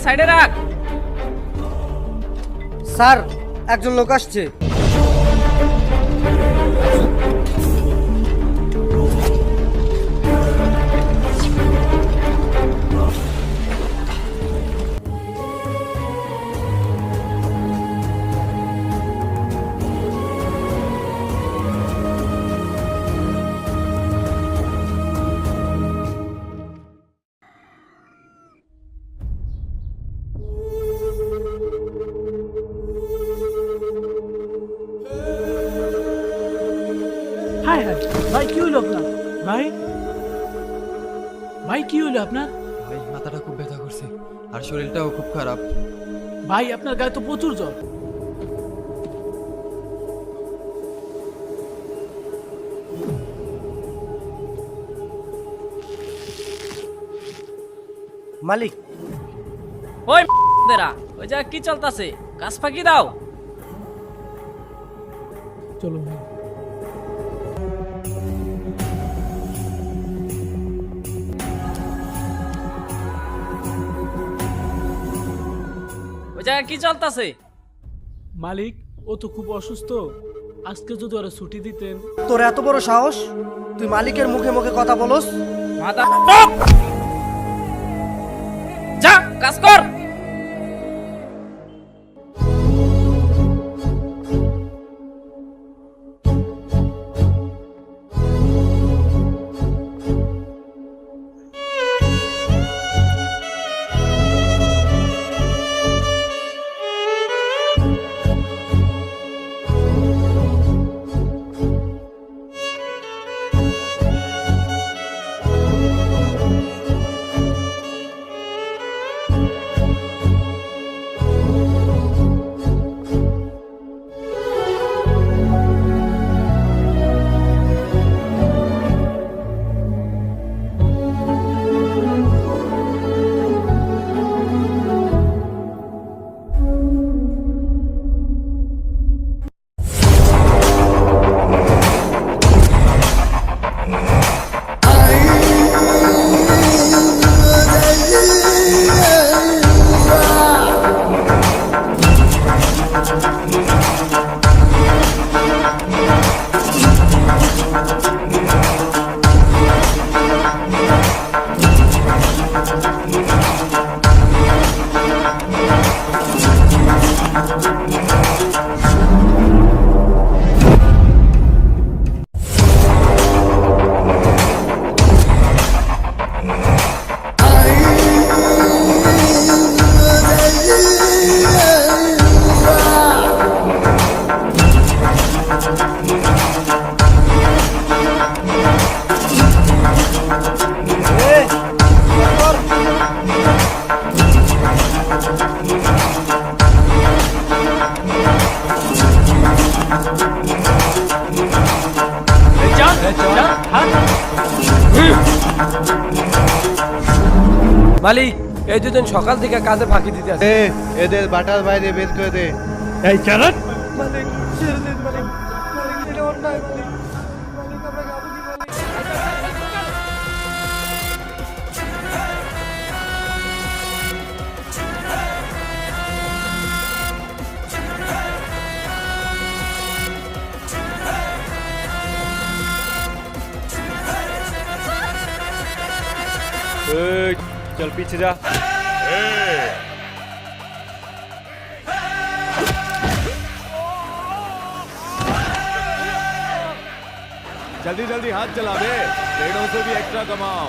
সাইডে রাখ। স্যার, একজন লোক আসছে। হায় হায়, ভাই কি হলো আপনার? ভাই ভাই কি হলো আপনার? ভাই মাথাটা খুব ব্যথা করছে আর শরীরটাও খুব খারাপ। ভাই আপনার গায়ে তো প্রচুর জ্বর। মালিক, ওই দেরা, ওই জায়গা কি চলতেছে? কাজ ফাঁকি দাও। চলো ভাই। ওই জায়গা কি চলতেছে? মালিক, ও তো খুব অসুস্থ, আজকে যদি ওরা ছুটি দিতেন। তোর এত বড় সাহস, তুই মালিকের মুখে মুখে কথা বলস? মাথা যা কাজ কর। মালিক, এই দুজন সকাল থেকে কাজে ফাঁকি দিতে আছে। এদের বাটার বাইরে বের করে দে। এই চালান। মালিক, ছেড়ে দিন মালিক। মালিক, এটা অন্যায় মালিক। মালিক, আমরা যাবো কি মালিক? चल पीछे जा। जल्दी जल्दी हाथ चला बे, पेड़ों से भी एक्स्ट्रा कमाओ।